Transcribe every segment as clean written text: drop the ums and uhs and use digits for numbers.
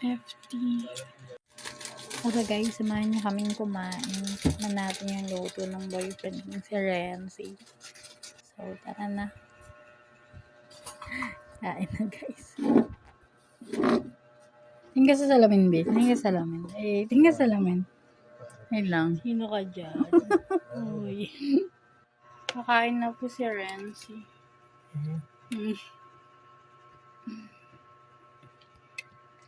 FT. Okay guys, samahan niyo kaming kumain. Tignan natin yung luto ng boyfriend ng si Renzi. So, tara na. Kain na guys. Tingnan sa salamin, babe. Tingnan sa salamin. Tingnan sa salamin. Ayun lang. Sino ka dyan? Uy. Makain na po si Renzi.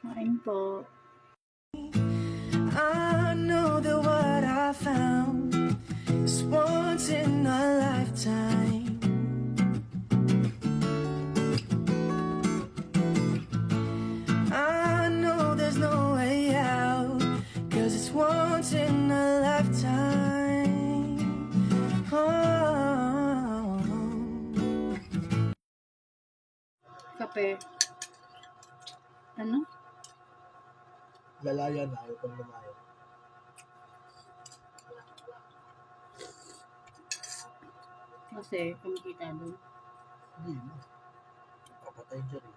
Kain po. I know that what I found is once in a lifetime. I know there's no way out, 'cause it's once in a lifetime. Oh. Kape. Ano? Lalaya na, ayaw pang lumayo. Kasi, kumikita doon. Hindi na. Kapatay dyan rin.